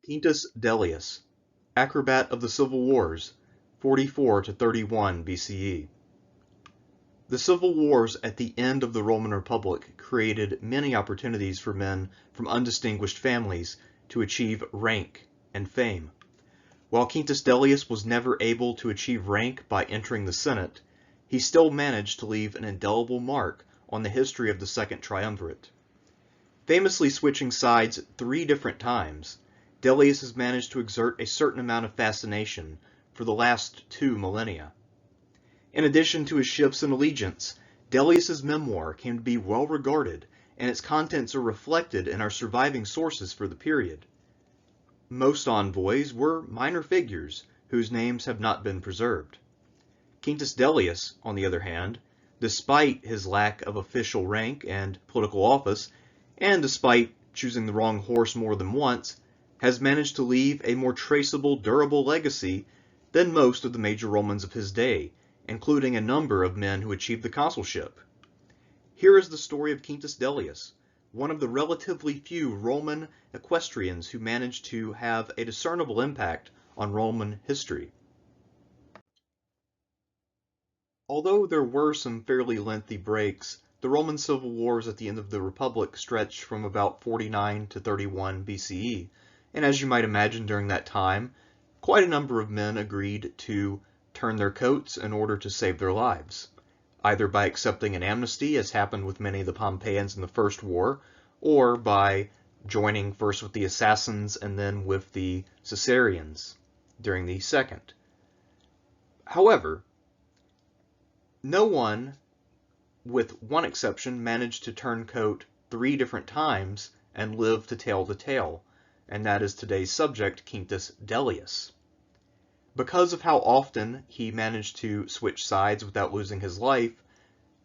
Quintus Dellius, Acrobat of the Civil Wars, 44 to 31 BCE. The civil wars at the end of the Roman Republic created many opportunities for men from undistinguished families to achieve rank and fame. While Quintus Dellius was never able to achieve rank by entering the Senate, he still managed to leave an indelible mark on the history of the Second Triumvirate. Famously switching sides 3 different times, Dellius has managed to exert a certain amount of fascination for the last 2 millennia. In addition to his shifts in allegiance, Dellius's memoir came to be well regarded, and its contents are reflected in our surviving sources for the period. Most envoys were minor figures whose names have not been preserved. Quintus Dellius, on the other hand, despite his lack of official rank and political office, and despite choosing the wrong horse more than once, has managed to leave a more traceable, durable legacy than most of the major Romans of his day, including a number of men who achieved the consulship. Here is the story of Quintus Dellius, one of the relatively few Roman equestrians who managed to have a discernible impact on Roman history. Although there were some fairly lengthy breaks, the Roman civil wars at the end of the Republic stretched from about 49 to 31 BCE, and as you might imagine during that time, quite a number of men agreed to turn their coats in order to save their lives, either by accepting an amnesty, as happened with many of the Pompeians in the First War, or by joining first with the assassins and then with the Caesarians during the Second. However, no one, with one exception, managed to turn coat 3 different times and live to tell the tale, and that is today's subject, Quintus Dellius. Because of how often he managed to switch sides without losing his life,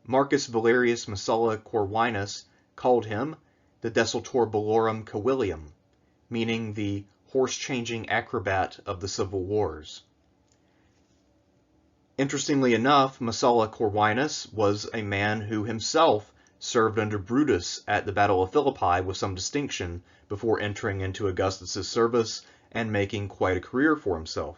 Marcus Valerius Messala Corvinus called him the Desultor Bellorum Coelium, meaning the horse-changing acrobat of the civil wars. Interestingly enough, Messala Corvinus was a man who himself served under Brutus at the Battle of Philippi with some distinction before entering into Augustus's service and making quite a career for himself.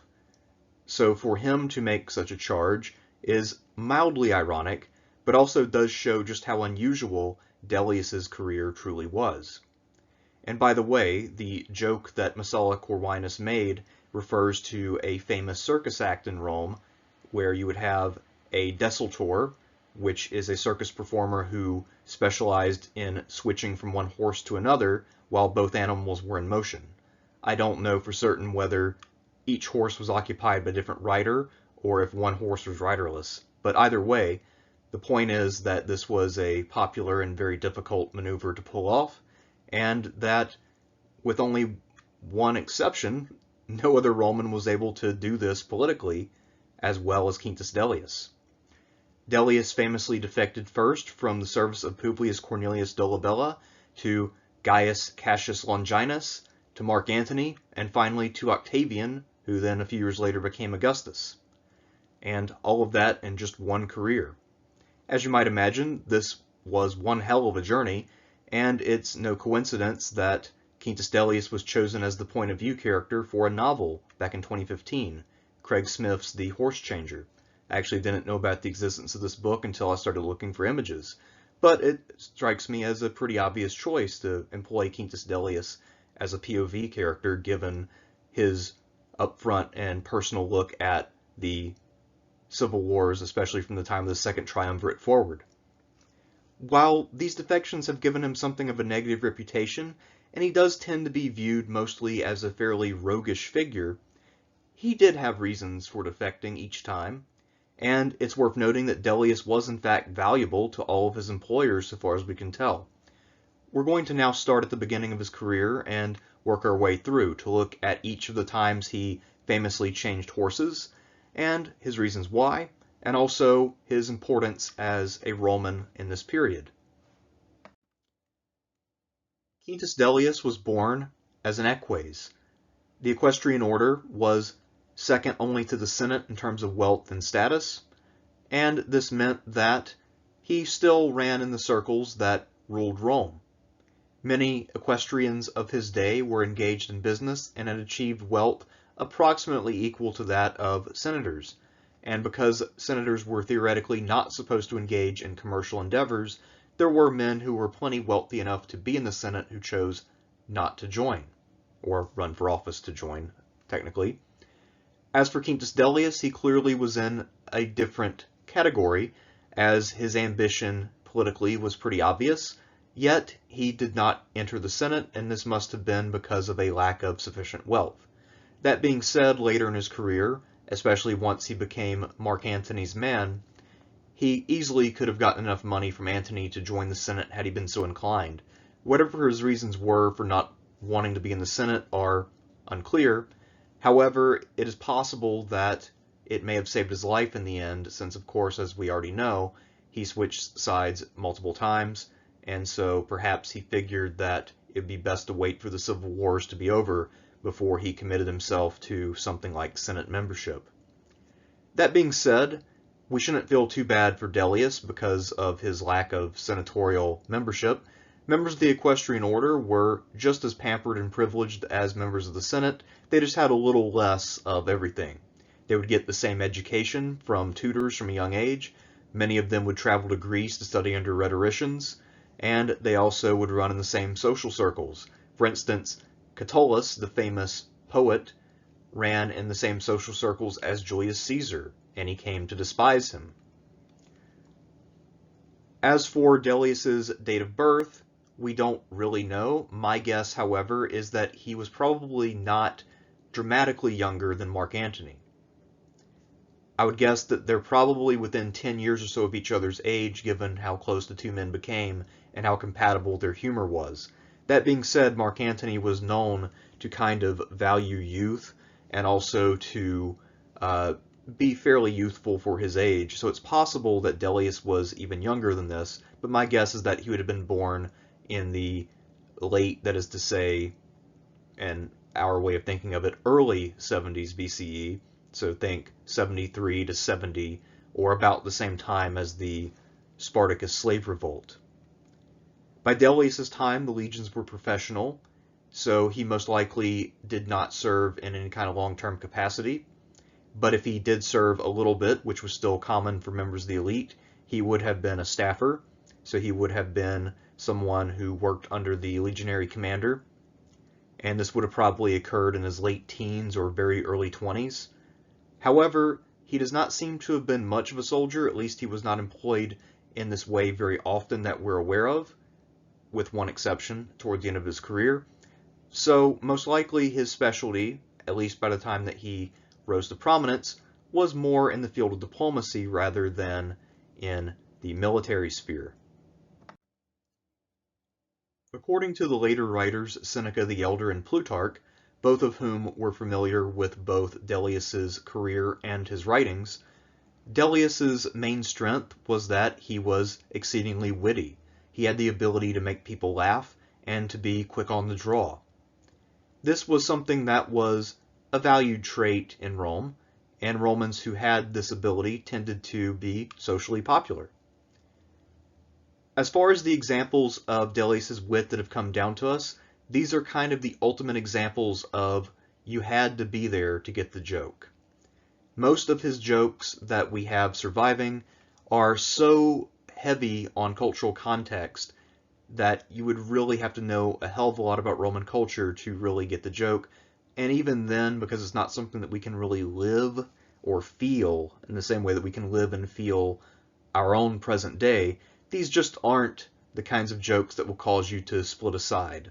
So for him to make such a charge is mildly ironic, but also does show just how unusual Dellius's career truly was. And by the way, the joke that Messala Corvinus made refers to a famous circus act in Rome, where you would have a desultor, which is a circus performer who specialized in switching from one horse to another while both animals were in motion. I don't know for certain whether each horse was occupied by a different rider or if one horse was riderless, but either way, the point is that this was a popular and very difficult maneuver to pull off, and that, with only one exception, no other Roman was able to do this politically as well as Quintus Dellius. Dellius famously defected first from the service of Publius Cornelius Dolabella to Gaius Cassius Longinus, to Mark Antony, and finally to Octavian, who then a few years later became Augustus. And all of that in just one career. As you might imagine, this was one hell of a journey, and it's no coincidence that Quintus Dellius was chosen as the point of view character for a novel back in 2015, Craig Smith's The Horse Changer. I actually didn't know about the existence of this book until I started looking for images, but it strikes me as a pretty obvious choice to employ Quintus Dellius as a POV character given his upfront and personal look at the civil wars, especially from the time of the Second Triumvirate forward. While these defections have given him something of a negative reputation, and he does tend to be viewed mostly as a fairly roguish figure, he did have reasons for defecting each time, and it's worth noting that Dellius was in fact valuable to all of his employers so far as we can tell. We're going to now start at the beginning of his career and work our way through to look at each of the times he famously changed horses, and his reasons why, and also his importance as a Roman in this period. Quintus Dellius was born as an eques. The equestrian order was second only to the Senate in terms of wealth and status, and this meant that he still ran in the circles that ruled Rome. Many equestrians of his day were engaged in business and had achieved wealth approximately equal to that of senators. And because senators were theoretically not supposed to engage in commercial endeavors, there were men who were plenty wealthy enough to be in the Senate who chose not to join, or run for office to join, technically. As for Quintus Dellius, he clearly was in a different category, as his ambition politically was pretty obvious, yet he did not enter the Senate, and this must have been because of a lack of sufficient wealth. That being said, later in his career, especially once he became Mark Antony's man, he easily could have gotten enough money from Antony to join the Senate had he been so inclined. Whatever his reasons were for not wanting to be in the Senate are unclear. However, it is possible that it may have saved his life in the end, since, of course, as we already know, he switched sides multiple times, and so perhaps he figured that it would be best to wait for the civil wars to be over before he committed himself to something like Senate membership. That being said, we shouldn't feel too bad for Dellius because of his lack of senatorial membership. Members of the equestrian order were just as pampered and privileged as members of the Senate. They just had a little less of everything. They would get the same education from tutors from a young age. Many of them would travel to Greece to study under rhetoricians, and they also would run in the same social circles. For instance, Catullus, the famous poet, ran in the same social circles as Julius Caesar, and he came to despise him. As for Dellius's date of birth, we don't really know. My guess, however, is that he was probably not dramatically younger than Mark Antony. I would guess that they're probably within 10 years or so of each other's age, given how close the two men became and how compatible their humor was. That being said, Mark Antony was known to kind of value youth and also to be fairly youthful for his age, so it's possible that Dellius was even younger than this, but my guess is that he would have been born in the late, that is to say, and our way of thinking of it, early 70s BCE, so think 73 to 70, or about the same time as the Spartacus slave revolt. By Dellius's time, the legions were professional, so he most likely did not serve in any kind of long-term capacity. But if he did serve a little bit, which was still common for members of the elite, he would have been a staffer, so he would have been someone who worked under the legionary commander, and this would have probably occurred in his late teens or very early 20s. However, he does not seem to have been much of a soldier, at least he was not employed in this way very often that we're aware of, with one exception toward the end of his career. So most likely his specialty, at least by the time that he rose to prominence, was more in the field of diplomacy rather than in the military sphere. According to the later writers Seneca the Elder and Plutarch, both of whom were familiar with both Dellius's career and his writings, Dellius's main strength was that he was exceedingly witty. He had the ability to make people laugh and to be quick on the draw. This was something that was a valued trait in Rome, and Romans who had this ability tended to be socially popular. As far as the examples of Dellius's wit that have come down to us, these are kind of the ultimate examples of you had to be there to get the joke. Most of his jokes that we have surviving are so heavy on cultural context that you would really have to know a hell of a lot about Roman culture to really get the joke. And even then, because it's not something that we can really live or feel in the same way that we can live and feel our own present day, these just aren't the kinds of jokes that will cause you to split a side.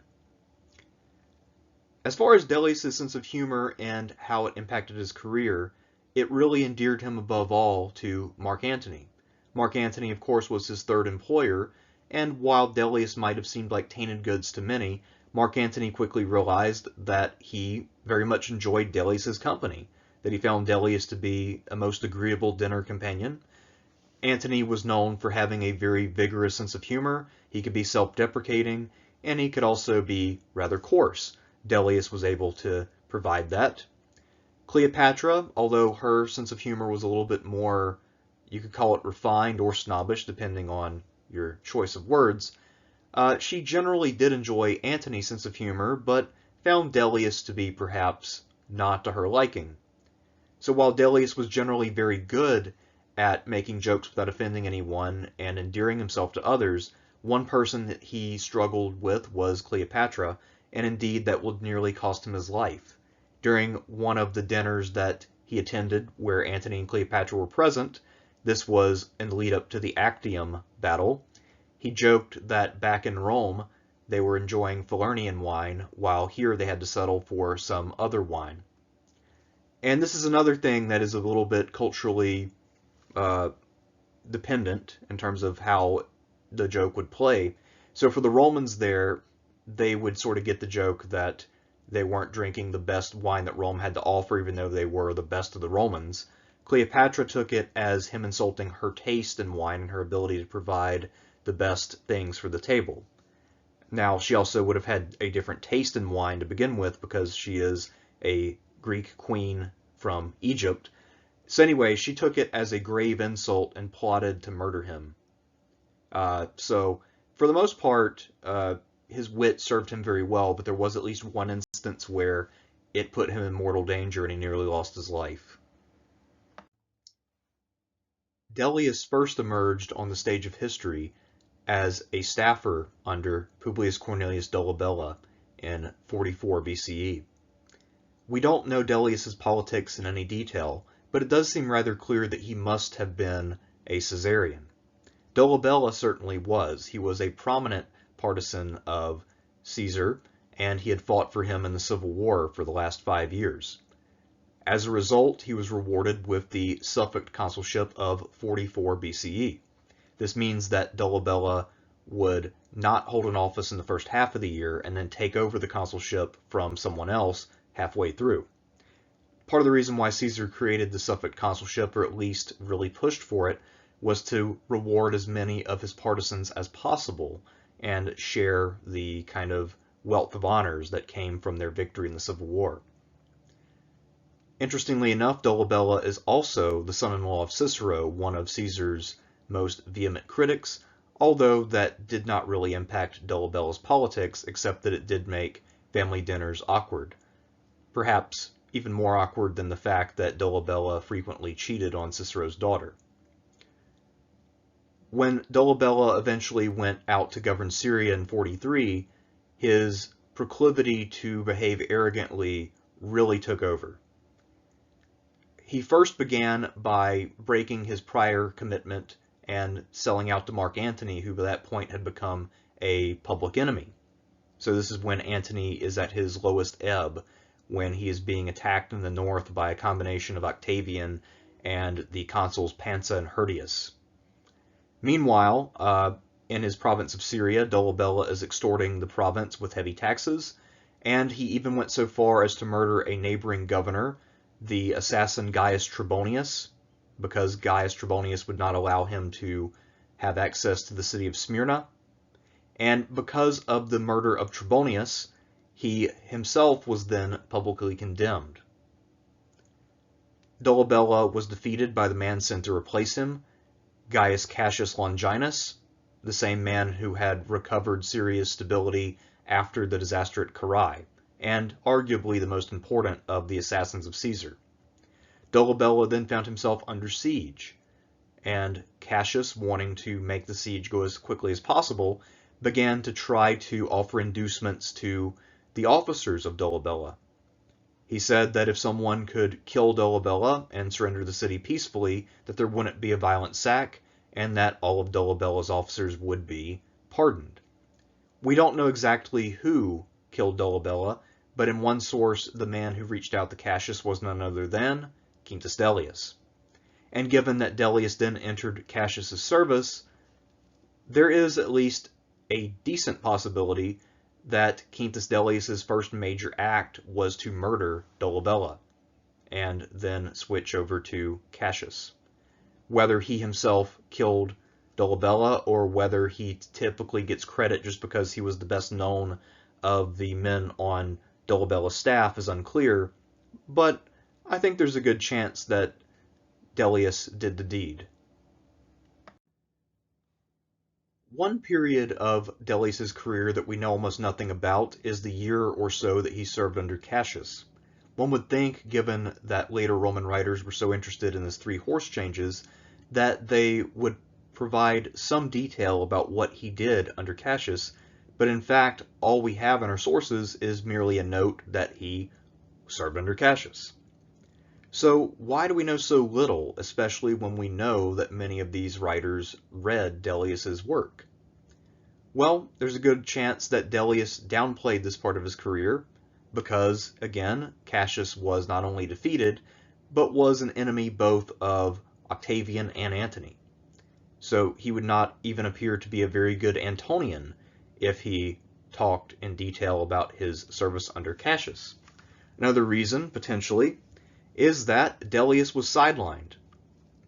As far as Dellius' sense of humor and how it impacted his career, it really endeared him above all to Mark Antony. Mark Antony, of course, was his third employer, and while Dellius might have seemed like tainted goods to many, Mark Antony quickly realized that he very much enjoyed Dellius's company, that he found Dellius to be a most agreeable dinner companion. Antony was known for having a very vigorous sense of humor. He could be self-deprecating, and he could also be rather coarse. Dellius was able to provide that. Cleopatra, although her sense of humor was a little bit more, you could call it refined or snobbish, depending on your choice of words, She generally did enjoy Antony's sense of humor, but found Dellius to be perhaps not to her liking. So while Dellius was generally very good at making jokes without offending anyone and endearing himself to others, one person that he struggled with was Cleopatra, and indeed that would nearly cost him his life. During one of the dinners that he attended where Antony and Cleopatra were present, this was in the lead up to the Actium battle, he joked that back in Rome they were enjoying Falernian wine, while here they had to settle for some other wine. And this is another thing that is a little bit culturally dependent in terms of how the joke would play. So for the Romans there, they would sort of get the joke that they weren't drinking the best wine that Rome had to offer, even though they were the best of the Romans. Cleopatra took it as him insulting her taste in wine and her ability to provide the best things for the table. Now, she also would have had a different taste in wine to begin with because she is a Greek queen from Egypt. So anyway, she took it as a grave insult and plotted to murder him. So for the most part, his wit served him very well, but there was at least one instance where it put him in mortal danger and he nearly lost his life. Dellius first emerged on the stage of history as a staffer under Publius Cornelius Dolabella in 44 BCE. We don't know Dellius's politics in any detail, but it does seem rather clear that he must have been a Caesarian. Dolabella certainly was. He was a prominent partisan of Caesar, and he had fought for him in the Civil War for the last 5 years. As a result, he was rewarded with the suffect consulship of 44 BCE. This means that Dolabella would not hold an office in the first half of the year and then take over the consulship from someone else halfway through. Part of the reason why Caesar created the suffect consulship, or at least really pushed for it, was to reward as many of his partisans as possible and share the kind of wealth of honors that came from their victory in the Civil War. Interestingly enough, Dolabella is also the son-in-law of Cicero, one of Caesar's most vehement critics, although that did not really impact Dolabella's politics, except that it did make family dinners awkward. Perhaps even more awkward than the fact that Dolabella frequently cheated on Cicero's daughter. When Dolabella eventually went out to govern Syria in 43, his proclivity to behave arrogantly really took over. He first began by breaking his prior commitment and selling out to Mark Antony, who by that point had become a public enemy. So this is when Antony is at his lowest ebb, when he is being attacked in the north by a combination of Octavian and the consuls Pansa and Hirtius. Meanwhile, in his province of Syria, Dolabella is extorting the province with heavy taxes, and he even went so far as to murder a neighboring governor, the assassin Gaius Trebonius, because Gaius Trebonius would not allow him to have access to the city of Smyrna. And because of the murder of Trebonius, he himself was then publicly condemned. Dolabella was defeated by the man sent to replace him, Gaius Cassius Longinus, the same man who had recovered Syria's stability after the disaster at Carrhae, and arguably the most important of the assassins of Caesar. Dolabella then found himself under siege, and Cassius, wanting to make the siege go as quickly as possible, began to try to offer inducements to the officers of Dolabella. He said that if someone could kill Dolabella and surrender the city peacefully, that there wouldn't be a violent sack, and that all of Dolabella's officers would be pardoned. We don't know exactly who killed Dolabella, but in one source, the man who reached out to Cassius was none other than Quintus Dellius. And given that Dellius then entered Cassius's service, there is at least a decent possibility that Quintus Dellius's first major act was to murder Dolabella, and then switch over to Cassius. Whether he himself killed Dolabella or whether he typically gets credit just because he was the best known of the men on Dolabella's staff is unclear, but I think there's a good chance that Dellius did the deed. One period of Dellius's career that we know almost nothing about is the year or so that he served under Cassius. One would think, given that later Roman writers were so interested in his three horse changes, that they would provide some detail about what he did under Cassius, but in fact, all we have in our sources is merely a note that he served under Cassius. So why do we know so little, especially when we know that many of these writers read Dellius's work? Well, there's a good chance that Dellius downplayed this part of his career because, again, Cassius was not only defeated, but was an enemy both of Octavian and Antony. So he would not even appear to be a very good Antonian if he talked in detail about his service under Cassius. Another reason, potentially, is that Dellius was sidelined.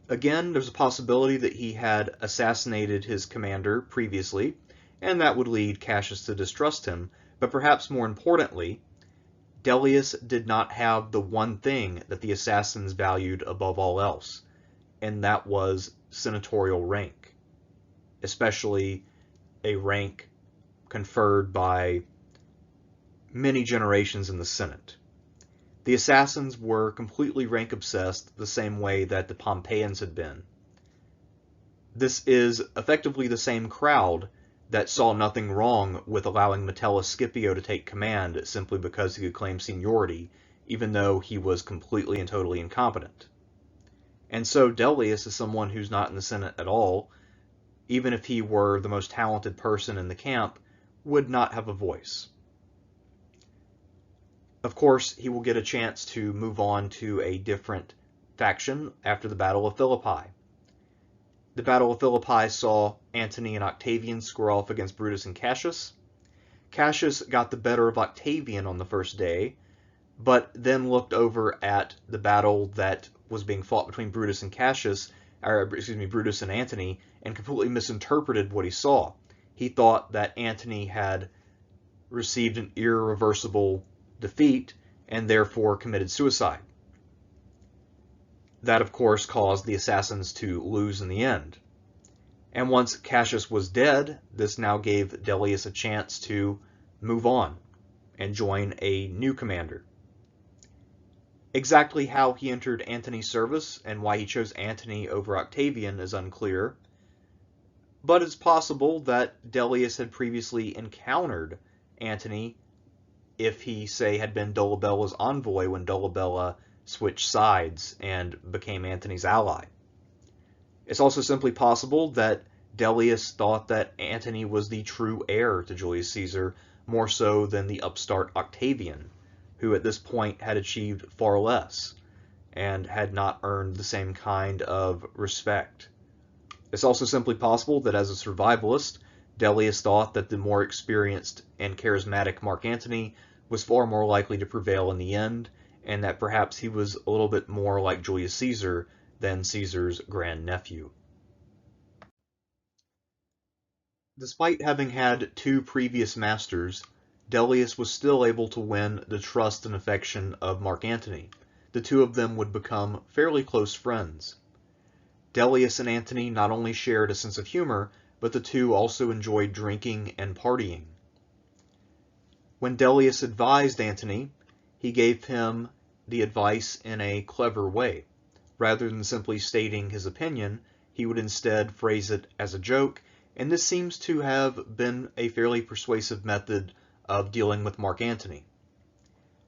Again, there's a possibility that he had assassinated his commander previously, and that would lead Cassius to distrust him, but perhaps more importantly, Dellius did not have the one thing that the assassins valued above all else, and that was senatorial rank, especially a rank conferred by many generations in the Senate. The assassins were completely rank obsessed the same way that the Pompeians had been. This is effectively the same crowd that saw nothing wrong with allowing Metellus Scipio to take command simply because he could claim seniority, even though he was completely and totally incompetent. And so Dellius is someone who's not in the Senate at all, even if he were the most talented person in the camp, would not have a voice. Of course, he will get a chance to move on to a different faction after the Battle of Philippi. The Battle of Philippi saw Antony and Octavian square off against Brutus and Cassius. Cassius got the better of Octavian on the first day, but then looked over at the battle that was being fought between Brutus and Brutus and Antony, and completely misinterpreted what he saw. He thought that Antony had received an irreversible defeat and therefore committed suicide. That, of course, caused the assassins to lose in the end. And once Cassius was dead, this now gave Dellius a chance to move on and join a new commander. Exactly how he entered Antony's service and why he chose Antony over Octavian is unclear, but it's possible that Dellius had previously encountered Antony if he, say, had been Dolabella's envoy when Dolabella switched sides and became Antony's ally. It's also simply possible that Dellius thought that Antony was the true heir to Julius Caesar, more so than the upstart Octavian, who at this point had achieved far less and had not earned the same kind of respect. It's also simply possible that as a survivalist, Dellius thought that the more experienced and charismatic Mark Antony was far more likely to prevail in the end, and that perhaps he was a little bit more like Julius Caesar than Caesar's grandnephew. Despite having had two previous masters, Dellius was still able to win the trust and affection of Mark Antony. The two of them would become fairly close friends. Dellius and Antony not only shared a sense of humor, but the two also enjoyed drinking and partying. When Dellius advised Antony, he gave him the advice in a clever way. Rather than simply stating his opinion, he would instead phrase it as a joke, and this seems to have been a fairly persuasive method of dealing with Mark Antony.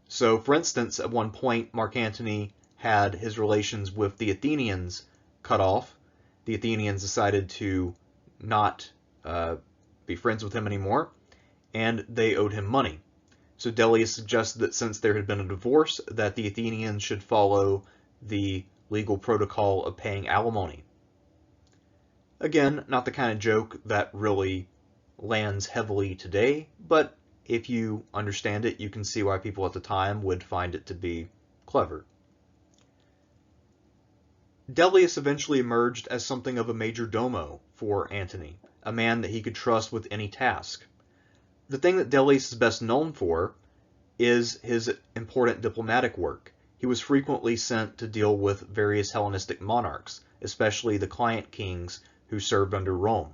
So, for instance, at one point, Mark Antony had his relations with the Athenians cut off. The Athenians decided to not be friends with him anymore, and they owed him money. So Dellius suggested that since there had been a divorce, that the Athenians should follow the legal protocol of paying alimony. Again, not the kind of joke that really lands heavily today, but if you understand it, you can see why people at the time would find it to be clever. Dellius eventually emerged as something of a majordomo for Antony, a man that he could trust with any task. The thing that Dellius is best known for is his important diplomatic work. He was frequently sent to deal with various Hellenistic monarchs, especially the client kings who served under Rome.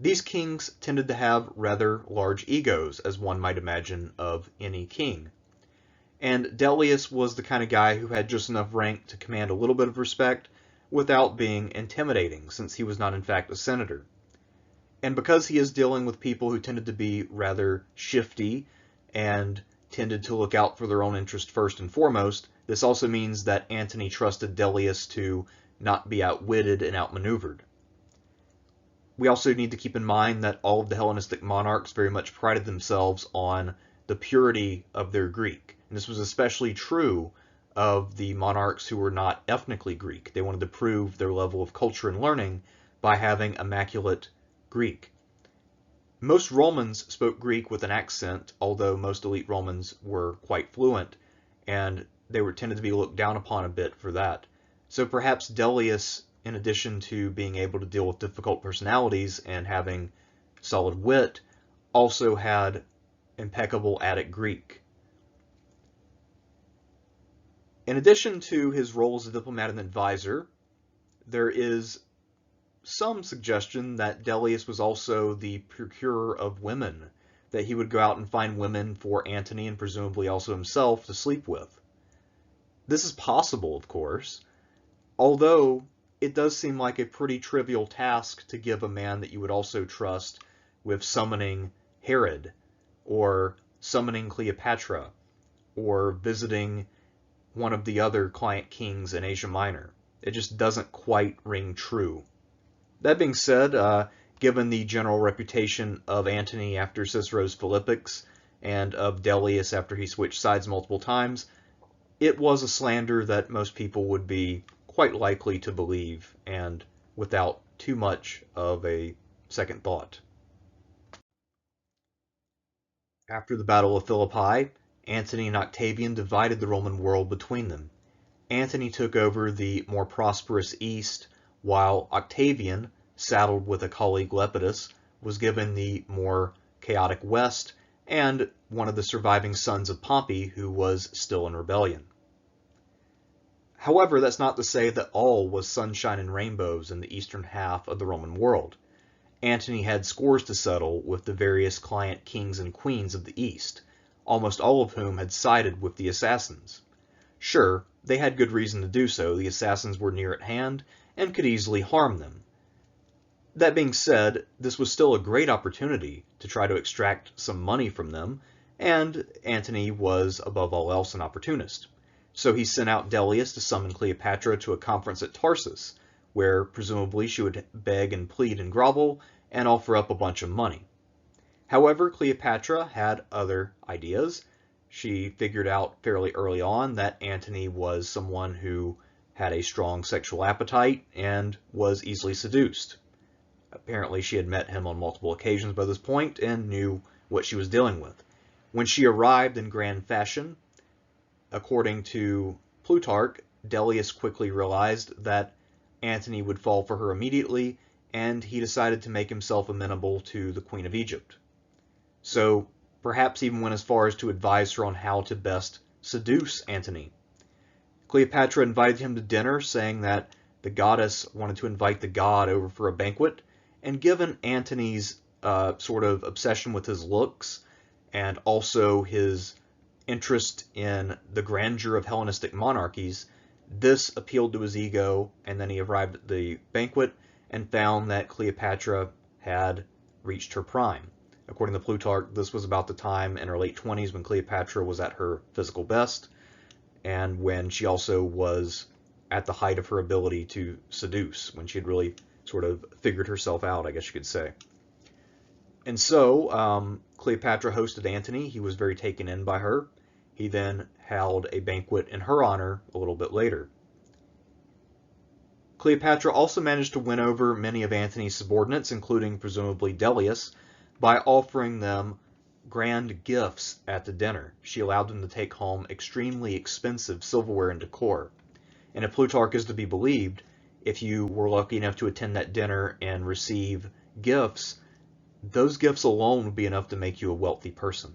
These kings tended to have rather large egos, as one might imagine of any king. And Dellius was the kind of guy who had just enough rank to command a little bit of respect without being intimidating, since he was not in fact a senator. And because he is dealing with people who tended to be rather shifty and tended to look out for their own interest first and foremost, this also means that Antony trusted Dellius to not be outwitted and outmaneuvered. We also need to keep in mind that all of the Hellenistic monarchs very much prided themselves on the purity of their Greek. And this was especially true of the monarchs who were not ethnically Greek. They wanted to prove their level of culture and learning by having immaculate Greek. Most Romans spoke Greek with an accent, although most elite Romans were quite fluent, and they were tended to be looked down upon a bit for that. So perhaps Dellius, in addition to being able to deal with difficult personalities and having solid wit, also had impeccable Attic Greek. In addition to his role as a diplomat and advisor, there is some suggestion that Dellius was also the procurer of women, that he would go out and find women for Antony and presumably also himself to sleep with. This is possible, of course, although it does seem like a pretty trivial task to give a man that you would also trust with summoning Herod, or summoning Cleopatra, or visiting one of the other client kings in Asia Minor. It just doesn't quite ring true. That being said, given the general reputation of Antony after Cicero's Philippics and of Dellius after he switched sides multiple times, it was a slander that most people would be quite likely to believe, and without too much of a second thought. After the Battle of Philippi, Antony and Octavian divided the Roman world between them. Antony took over the more prosperous east, while Octavian, saddled with a colleague Lepidus, was given the more chaotic west, and one of the surviving sons of Pompey who was still in rebellion. However, that's not to say that all was sunshine and rainbows in the eastern half of the Roman world. Antony had scores to settle with the various client kings and queens of the east, almost all of whom had sided with the assassins. Sure, they had good reason to do so. The assassins were near at hand and could easily harm them. That being said, this was still a great opportunity to try to extract some money from them, and Antony was, above all else, an opportunist. So he sent out Dellius to summon Cleopatra to a conference at Tarsus, where presumably she would beg and plead and grovel and offer up a bunch of money. However, Cleopatra had other ideas. She figured out fairly early on that Antony was someone who had a strong sexual appetite and was easily seduced. Apparently she had met him on multiple occasions by this point and knew what she was dealing with. When she arrived in grand fashion, according to Plutarch, Dellius quickly realized that Antony would fall for her immediately, and he decided to make himself amenable to the Queen of Egypt. So perhaps even went as far as to advise her on how to best seduce Antony. Cleopatra invited him to dinner, saying that the goddess wanted to invite the god over for a banquet, and given Antony's sort of obsession with his looks, and also his interest in the grandeur of Hellenistic monarchies, this appealed to his ego, and then he arrived at the banquet and found that Cleopatra had reached her prime. According to Plutarch, this was about the time in her late 20s when Cleopatra was at her physical best, and when she also was at the height of her ability to seduce, when she had really sort of figured herself out, I guess you could say. And so Cleopatra hosted Antony. He was very taken in by her. He then held a banquet in her honor a little bit later. Cleopatra also managed to win over many of Antony's subordinates, including presumably Dellius, by offering them grand gifts at the dinner. She allowed them to take home extremely expensive silverware and decor. And if Plutarch is to be believed, if you were lucky enough to attend that dinner and receive gifts, those gifts alone would be enough to make you a wealthy person.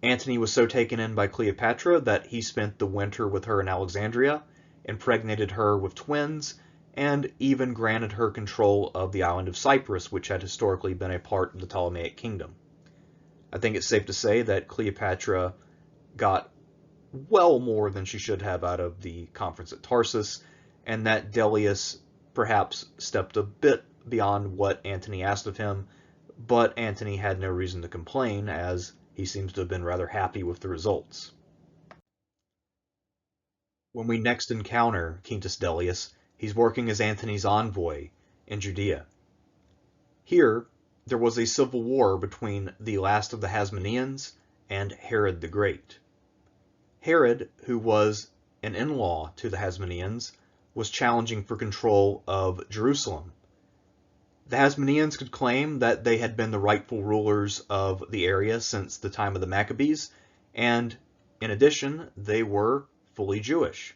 Antony was so taken in by Cleopatra that he spent the winter with her in Alexandria, impregnated her with twins, and even granted her control of the island of Cyprus, which had historically been a part of the Ptolemaic kingdom. I think it's safe to say that Cleopatra got well more than she should have out of the conference at Tarsus, and that Dellius perhaps stepped a bit beyond what Antony asked of him, but Antony had no reason to complain, as he seems to have been rather happy with the results. When we next encounter Quintus Dellius, he's working as Antony's envoy in Judea. Here, there was a civil war between the last of the Hasmoneans and Herod the Great. Herod, who was an in-law to the Hasmoneans, was challenging for control of Jerusalem. The Hasmoneans could claim that they had been the rightful rulers of the area since the time of the Maccabees, and in addition, they were fully Jewish.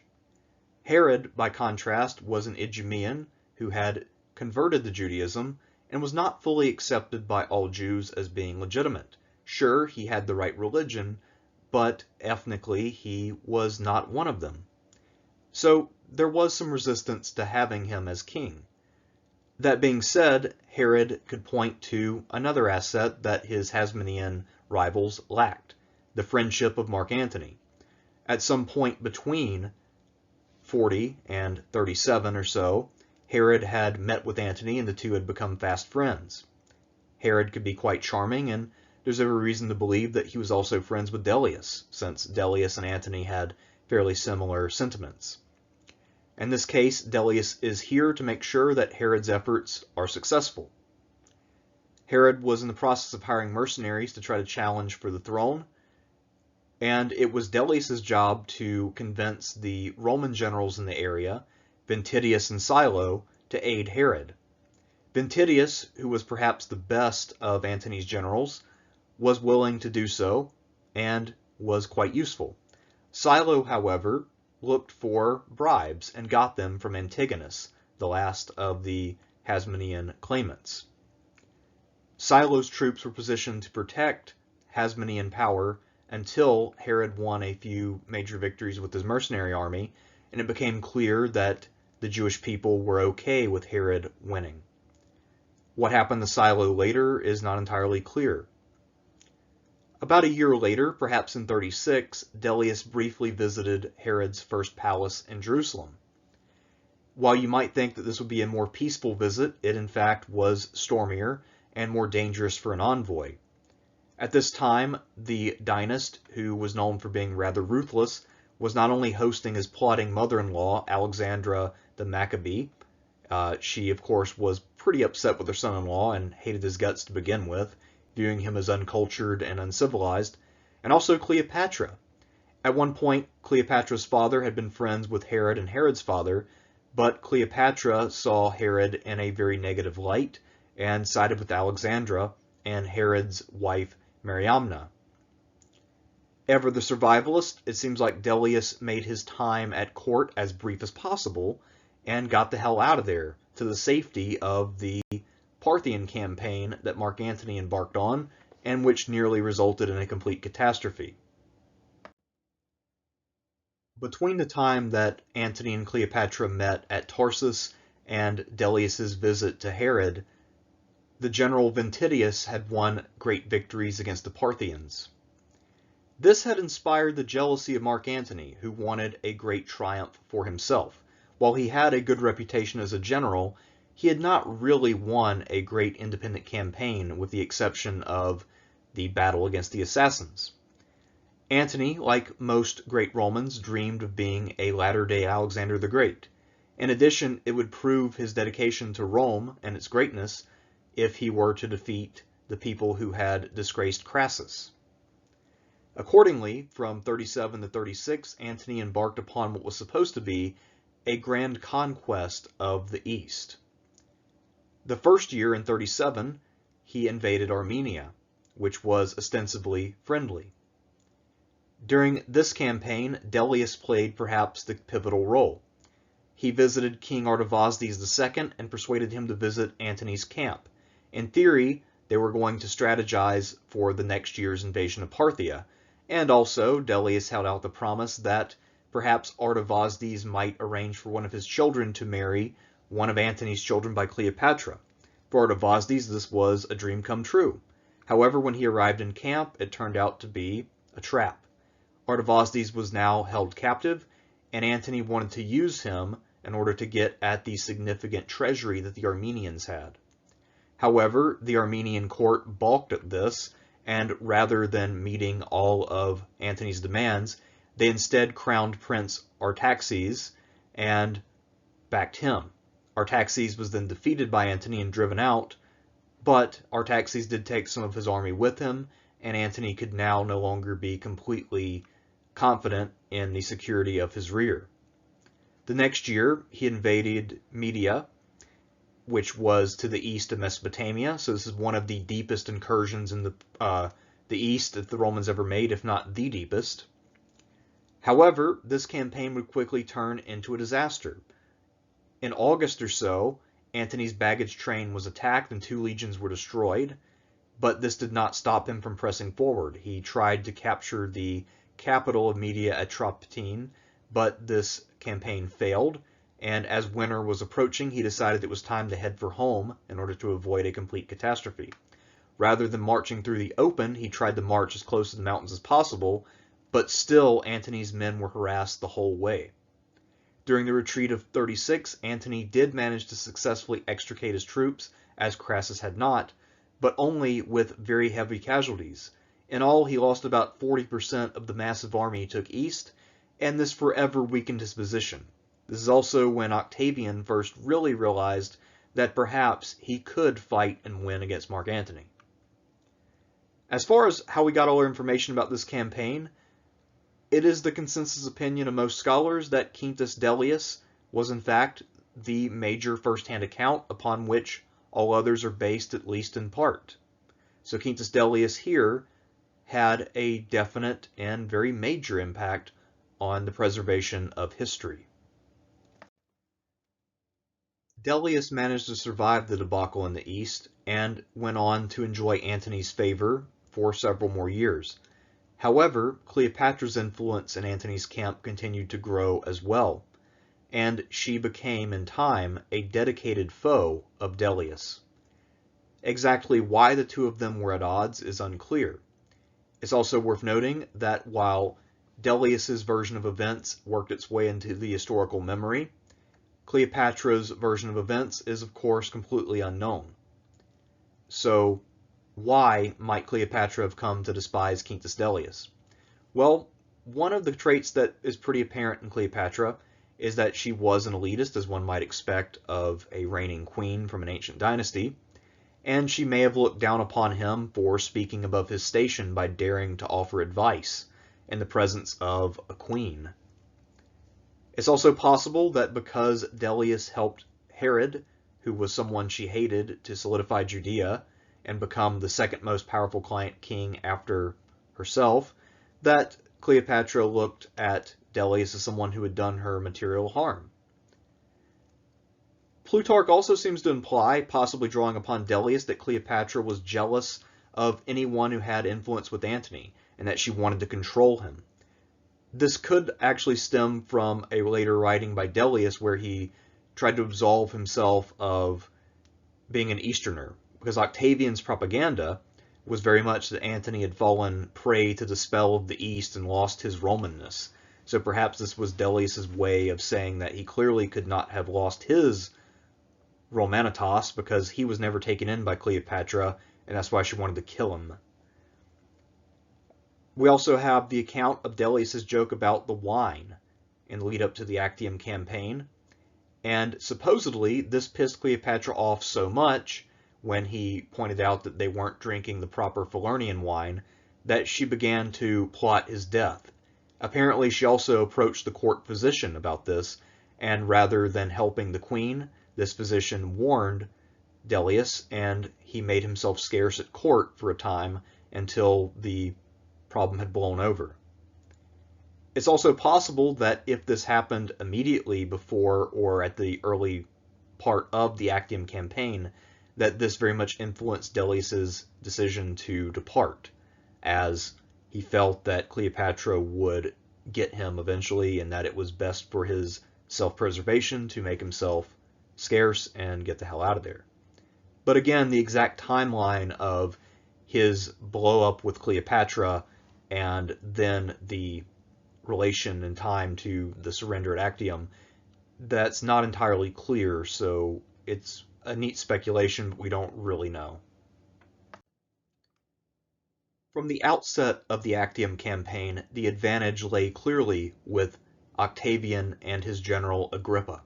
Herod, by contrast, was an Idumean who had converted to Judaism and was not fully accepted by all Jews as being legitimate. Sure, he had the right religion, but ethnically he was not one of them. So there was some resistance to having him as king. That being said, Herod could point to another asset that his Hasmonean rivals lacked, the friendship of Mark Antony. At some point between 40 and 37 or so, Herod had met with Antony and the two had become fast friends. Herod could be quite charming, and there's every reason to believe that he was also friends with Dellius, since Dellius and Antony had fairly similar sentiments. In this case, Dellius is here to make sure that Herod's efforts are successful. Herod was in the process of hiring mercenaries to try to challenge for the throne, and it was Dellius's job to convince the Roman generals in the area, Ventidius and Silo, to aid Herod. Ventidius, who was perhaps the best of Antony's generals, was willing to do so and was quite useful. Silo, however, looked for bribes and got them from Antigonus, the last of the Hasmonean claimants. Silo's troops were positioned to protect Hasmonean power until Herod won a few major victories with his mercenary army, and it became clear that the Jewish people were okay with Herod winning. What happened to Silo later is not entirely clear. About a year later, perhaps in 36, Dellius briefly visited Herod's first palace in Jerusalem. While you might think that this would be a more peaceful visit, it in fact was stormier and more dangerous for an envoy. At this time, the dynast, who was known for being rather ruthless, was not only hosting his plotting mother-in-law, Alexandra the Maccabee. She, of course, was pretty upset with her son-in-law and hated his guts to begin with, viewing him as uncultured and uncivilized, and also Cleopatra. At one point, Cleopatra's father had been friends with Herod and Herod's father, but Cleopatra saw Herod in a very negative light and sided with Alexandra and Herod's wife Mariamna. Ever the survivalist, it seems like Dellius made his time at court as brief as possible and got the hell out of there to the safety of the Parthian campaign that Mark Antony embarked on, and which nearly resulted in a complete catastrophe. Between the time that Antony and Cleopatra met at Tarsus and Dellius's visit to Herod, the general Ventidius had won great victories against the Parthians. This had inspired the jealousy of Mark Antony, who wanted a great triumph for himself. While he had a good reputation as a general, he had not really won a great independent campaign, with the exception of the battle against the assassins. Antony, like most great Romans, dreamed of being a latter-day Alexander the Great. In addition, it would prove his dedication to Rome and its greatness if he were to defeat the people who had disgraced Crassus. Accordingly, from 37 to 36, Antony embarked upon what was supposed to be a grand conquest of the East. The first year, in 37, he invaded Armenia, which was ostensibly friendly. During this campaign, Dellius played perhaps the pivotal role. He visited King Artavasdes II and persuaded him to visit Antony's camp. In theory, they were going to strategize for the next year's invasion of Parthia, and also Dellius held out the promise that perhaps Artavasdes might arrange for one of his children to marry one of Antony's children by Cleopatra. For Artavasdes, this was a dream come true. However, when he arrived in camp, it turned out to be a trap. Artavasdes was now held captive, and Antony wanted to use him in order to get at the significant treasury that the Armenians had. However, the Armenian court balked at this, and rather than meeting all of Antony's demands, they instead crowned Prince Artaxerxes and backed him. Artaxerxes was then defeated by Antony and driven out, but Artaxerxes did take some of his army with him, and Antony could now no longer be completely confident in the security of his rear. The next year, he invaded Media, which was to the east of Mesopotamia. So this is one of the deepest incursions in the east that the Romans ever made, if not the deepest. However, this campaign would quickly turn into a disaster. In August or so, Antony's baggage train was attacked and 2 legions were destroyed, but this did not stop him from pressing forward. He tried to capture the capital of Media at Atropatene, but this campaign failed, and as winter was approaching, he decided it was time to head for home in order to avoid a complete catastrophe. Rather than marching through the open, he tried to march as close to the mountains as possible, but still Antony's men were harassed the whole way. During the retreat of 36, Antony did manage to successfully extricate his troops, as Crassus had not, but only with very heavy casualties. In all, he lost about 40% of the massive army he took east, and this forever weakened his position. This is also when Octavian first really realized that perhaps he could fight and win against Mark Antony. As far as how we got all our information about this campaign, it is the consensus opinion of most scholars that Quintus Dellius was in fact the major first-hand account upon which all others are based, at least in part. So Quintus Dellius here had a definite and very major impact on the preservation of history. Dellius managed to survive the debacle in the east and went on to enjoy Antony's favor for several more years. However, Cleopatra's influence in Antony's camp continued to grow as well, and she became in time a dedicated foe of Dellius. Exactly why the two of them were at odds is unclear. It's also worth noting that while Dellius's version of events worked its way into the historical memory, Cleopatra's version of events is of course completely unknown. So why might Cleopatra have come to despise Quintus Dellius? Well, one of the traits that is pretty apparent in Cleopatra is that she was an elitist, as one might expect of a reigning queen from an ancient dynasty, and she may have looked down upon him for speaking above his station by daring to offer advice in the presence of a queen. It's also possible that because Dellius helped Herod, who was someone she hated, to solidify Judea and become the second most powerful client king after herself, that Cleopatra looked at Dellius as someone who had done her material harm. Plutarch also seems to imply, possibly drawing upon Dellius, that Cleopatra was jealous of anyone who had influence with Antony, and that she wanted to control him. This could actually stem from a later writing by Dellius where he tried to absolve himself of being an Easterner, because Octavian's propaganda was very much that Antony had fallen prey to the spell of the East and lost his Romanness. So perhaps this was Dellius's way of saying that he clearly could not have lost his Romanitas because he was never taken in by Cleopatra, and that's why she wanted to kill him. We also have the account of Dellius's joke about the wine in the lead up to the Actium campaign, and supposedly this pissed Cleopatra off so much when he pointed out that they weren't drinking the proper Falernian wine that she began to plot his death. Apparently she also approached the court physician about this, and rather than helping the queen, this physician warned Dellius, and he made himself scarce at court for a time until the problem had blown over. It's also possible that if this happened immediately before or at the early part of the Actium campaign, that this very much influenced Dellius's decision to depart, as he felt that Cleopatra would get him eventually and that it was best for his self-preservation to make himself scarce and get the hell out of there. But again, the exact timeline of his blow up with Cleopatra and then the relation in time to the surrender at Actium, that's not entirely clear, so it's a neat speculation, but we don't really know. From the outset of the Actium campaign, the advantage lay clearly with Octavian and his general Agrippa.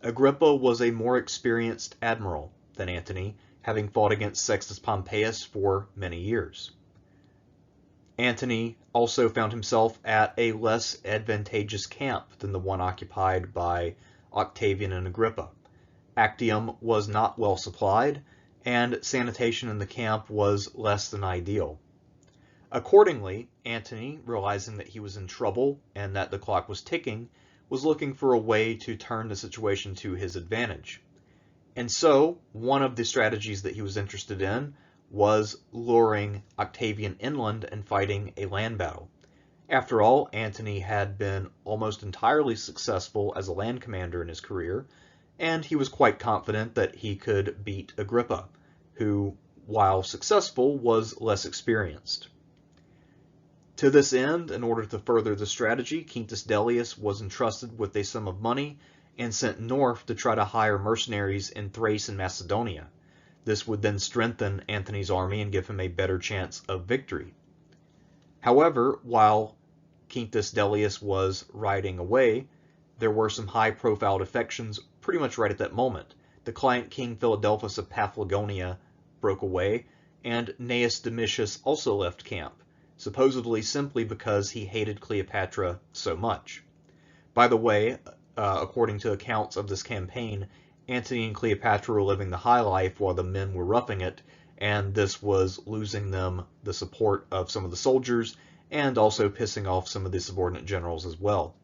Agrippa was a more experienced admiral than Antony, having fought against Sextus Pompeius for many years. Antony also found himself at a less advantageous camp than the one occupied by Octavian and Agrippa. Actium was not well supplied, and sanitation in the camp was less than ideal. Accordingly, Antony, realizing that he was in trouble and that the clock was ticking, was looking for a way to turn the situation to his advantage. And so, one of the strategies that he was interested in was luring Octavian inland and fighting a land battle. After all, Antony had been almost entirely successful as a land commander in his career, and he was quite confident that he could beat Agrippa, who, while successful, was less experienced. To this end, in order to further the strategy, Quintus Dellius was entrusted with a sum of money and sent north to try to hire mercenaries in Thrace and Macedonia. This would then strengthen Antony's army and give him a better chance of victory. However, while Quintus Dellius was riding away, there were some high-profile defections pretty much right at that moment. The client king Philadelphus of Paphlagonia broke away, and Gnaeus Domitius also left camp, supposedly simply because he hated Cleopatra so much. By the way, according to accounts of this campaign, Antony and Cleopatra were living the high life while the men were roughing it, and this was losing them the support of some of the soldiers and also pissing off some of the subordinate generals as well.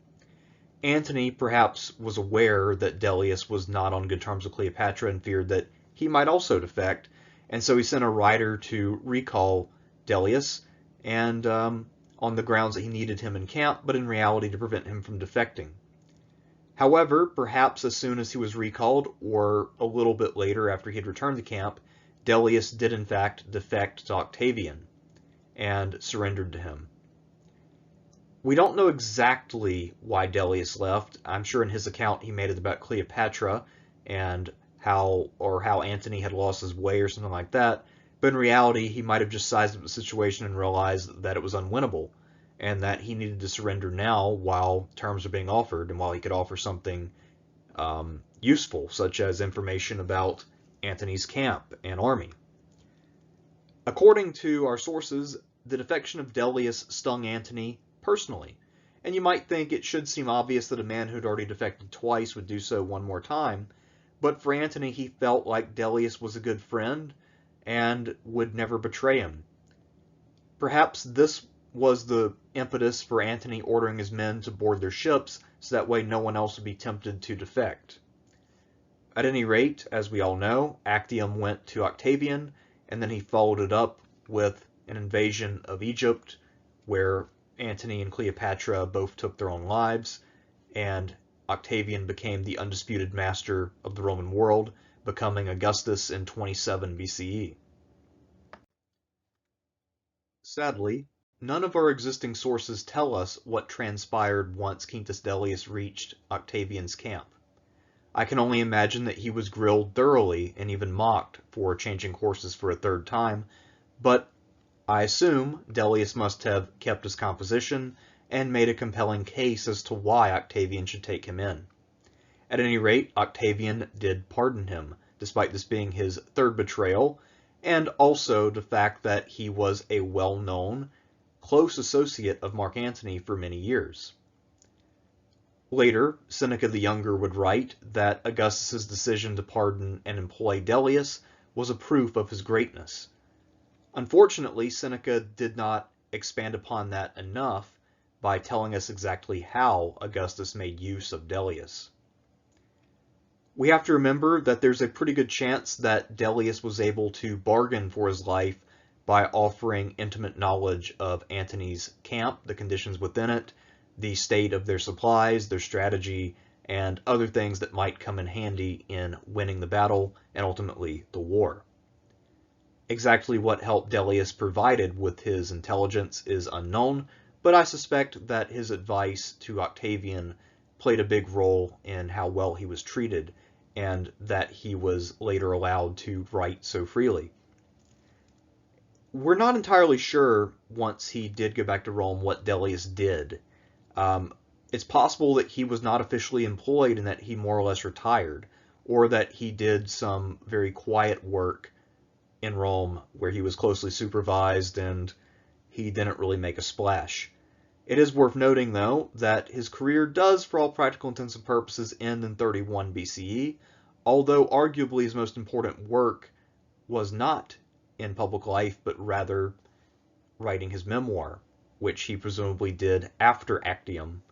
Antony perhaps was aware that Dellius was not on good terms with Cleopatra and feared that he might also defect, and so he sent a rider to recall Dellius, and on the grounds that he needed him in camp, but in reality to prevent him from defecting. However, perhaps as soon as he was recalled, or a little bit later after he had returned to camp, Dellius did in fact defect to Octavian and surrendered to him. We don't know exactly why Dellius left. I'm sure in his account he made it about Cleopatra and how Antony had lost his way or something like that, but in reality he might have just sized up the situation and realized that it was unwinnable, and that he needed to surrender now while terms are being offered, and while he could offer something useful, such as information about Antony's camp and army. According to our sources, the defection of Dellius stung Antony personally, and you might think it should seem obvious that a man who'd already defected twice would do so one more time, but for Antony he felt like Dellius was a good friend and would never betray him. Perhaps this was the impetus for Antony ordering his men to board their ships, so that way no one else would be tempted to defect. At any rate, as we all know, Actium went to Octavian, and then he followed it up with an invasion of Egypt, where Antony and Cleopatra both took their own lives, and Octavian became the undisputed master of the Roman world, becoming Augustus in 27 BCE. Sadly, none of our existing sources tell us what transpired once Quintus Dellius reached Octavian's camp. I can only imagine that he was grilled thoroughly and even mocked for changing courses for a third time, but I assume Dellius must have kept his composition and made a compelling case as to why Octavian should take him in. At any rate, Octavian did pardon him, despite this being his third betrayal, and also the fact that he was a well-known, close associate of Mark Antony for many years. Later, Seneca the Younger would write that Augustus's decision to pardon and employ Dellius was a proof of his greatness. Unfortunately, Seneca did not expand upon that enough by telling us exactly how Augustus made use of Dellius. We have to remember that there's a pretty good chance that Dellius was able to bargain for his life by offering intimate knowledge of Antony's camp, the conditions within it, the state of their supplies, their strategy, and other things that might come in handy in winning the battle and ultimately the war. Exactly what help Dellius provided with his intelligence is unknown, but I suspect that his advice to Octavian played a big role in how well he was treated, and that he was later allowed to write so freely. We're not entirely sure, once he did go back to Rome, what Dellius did. It's possible that he was not officially employed and that he more or less retired, or that he did some very quiet work in Rome where he was closely supervised and he didn't really make a splash. It is worth noting, though, that his career does, for all practical intents and purposes, end in 31 BCE, although arguably his most important work was not in public life, but rather writing his memoir, which he presumably did after Actium.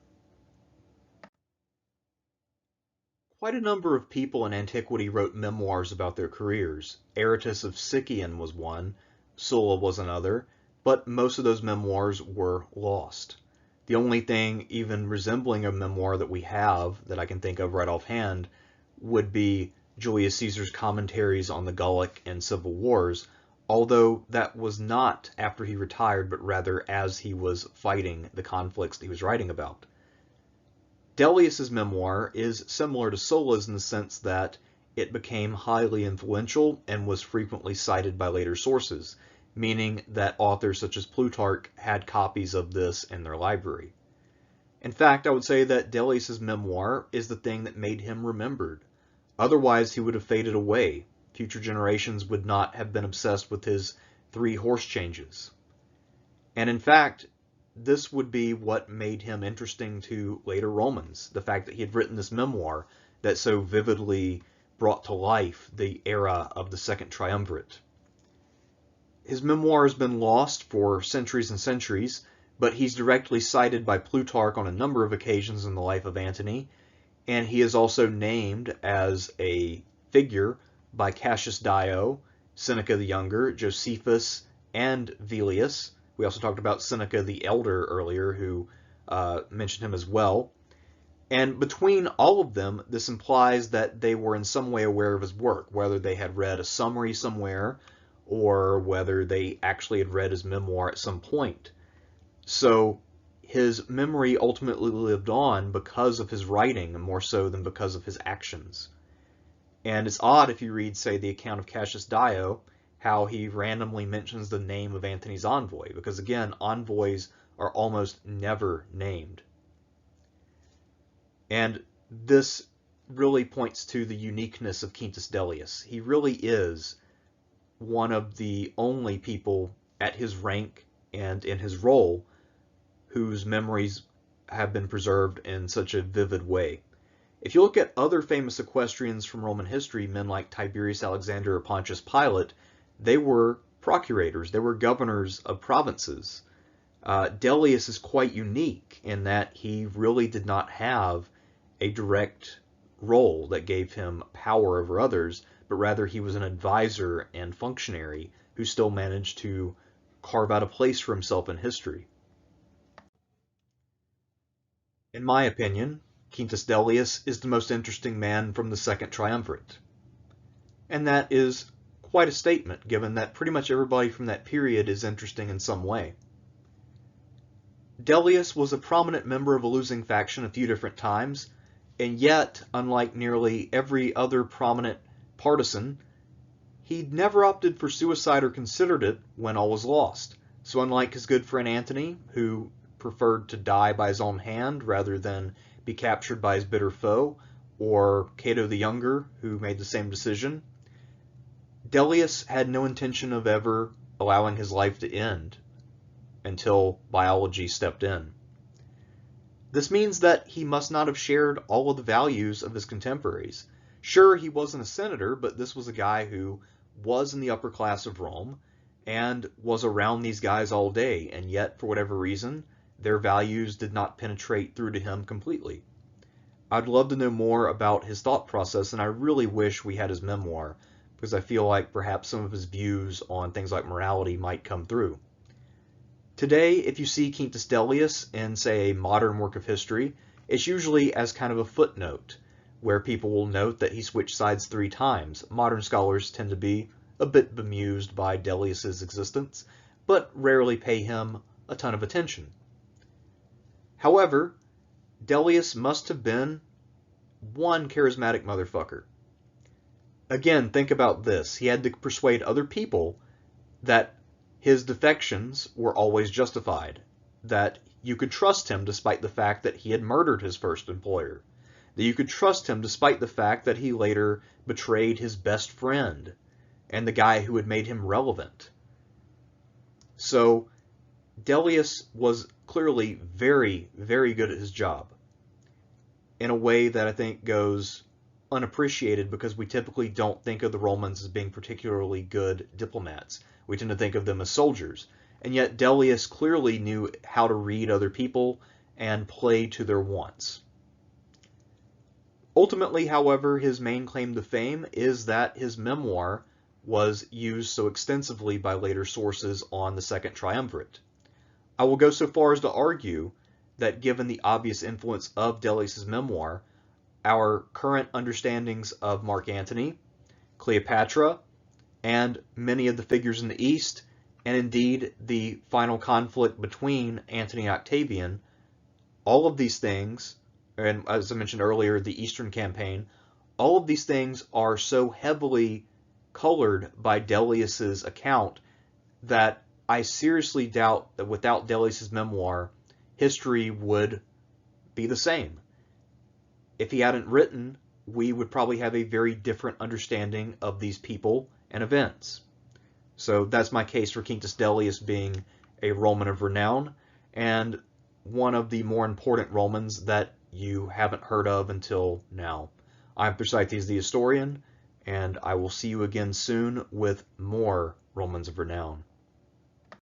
Quite a number of people in antiquity wrote memoirs about their careers. Aratus of Sicyon was one, Sulla was another, but most of those memoirs were lost. The only thing even resembling a memoir that we have, that I can think of right offhand, would be Julius Caesar's commentaries on the Gallic and Civil Wars, although that was not after he retired, but rather as he was fighting the conflicts that he was writing about. Dellius's memoir is similar to Sulla's in the sense that it became highly influential and was frequently cited by later sources, meaning that authors such as Plutarch had copies of this in their library. In fact, I would say that Dellius's memoir is the thing that made him remembered. Otherwise, he would have faded away. Future generations would not have been obsessed with his 3 horse changes. And in fact, this would be what made him interesting to later Romans, the fact that he had written this memoir that so vividly brought to life the era of the Second Triumvirate. His memoir has been lost for centuries and centuries, but he's directly cited by Plutarch on a number of occasions in the life of Antony, and he is also named as a figure by Cassius Dio, Seneca the Younger, Josephus, and Velius. We also talked about Seneca the Elder earlier, who mentioned him as well. And between all of them, this implies that they were in some way aware of his work, whether they had read a summary somewhere, or whether they actually had read his memoir at some point. So his memory ultimately lived on because of his writing, more so than because of his actions. And it's odd if you read, say, the account of Cassius Dio, how he randomly mentions the name of Antony's envoy, because again, envoys are almost never named. And this really points to the uniqueness of Quintus Dellius. He really is one of the only people at his rank and in his role whose memories have been preserved in such a vivid way. If you look at other famous equestrians from Roman history, men like Tiberius Alexander or Pontius Pilate, they were procurators, they were governors of provinces. Dellius is quite unique in that he really did not have a direct role that gave him power over others, but rather he was an advisor and functionary who still managed to carve out a place for himself in history. In my opinion, Quintus Dellius is the most interesting man from the Second Triumvirate. And that is quite a statement, given that pretty much everybody from that period is interesting in some way. Dellius was a prominent member of a losing faction a few different times, and yet, unlike nearly every other prominent partisan, he never opted for suicide or considered it when all was lost. So unlike his good friend Antony, who preferred to die by his own hand rather than be captured by his bitter foe, or Cato the Younger, who made the same decision, Dellius had no intention of ever allowing his life to end until biology stepped in. This means that he must not have shared all of the values of his contemporaries. Sure, he wasn't a senator, but this was a guy who was in the upper class of Rome and was around these guys all day, and yet, for whatever reason, their values did not penetrate through to him completely. I'd love to know more about his thought process, and I really wish we had his memoir, because I feel like perhaps some of his views on things like morality might come through. Today, if you see Quintus Dellius in, say, a modern work of history, it's usually as kind of a footnote, where people will note that he switched sides 3 times. Modern scholars tend to be a bit bemused by Dellius's existence, but rarely pay him a ton of attention. However, Dellius must have been one charismatic motherfucker. Again, think about this. He had to persuade other people that his defections were always justified, that you could trust him despite the fact that he had murdered his first employer, that you could trust him despite the fact that he later betrayed his best friend and the guy who had made him relevant. So Dellius was clearly very, very good at his job in a way that I think goes unappreciated because we typically don't think of the Romans as being particularly good diplomats. We tend to think of them as soldiers. And yet Dellius clearly knew how to read other people and play to their wants. Ultimately, however, his main claim to fame is that his memoir was used so extensively by later sources on the Second Triumvirate. I will go so far as to argue that given the obvious influence of Dellius's memoir, our current understandings of Mark Antony, Cleopatra, and many of the figures in the East, and indeed the final conflict between Antony and Octavian, all of these things, and as I mentioned earlier, the Eastern campaign, all of these things are so heavily colored by Dellius's account that I seriously doubt that without Dellius's memoir, history would be the same. If he hadn't written, we would probably have a very different understanding of these people and events. So that's my case for Quintus Dellius being a Roman of renown, and one of the more important Romans that you haven't heard of until now. I'm Thersites the Historian, and I will see you again soon with more Romans of renown.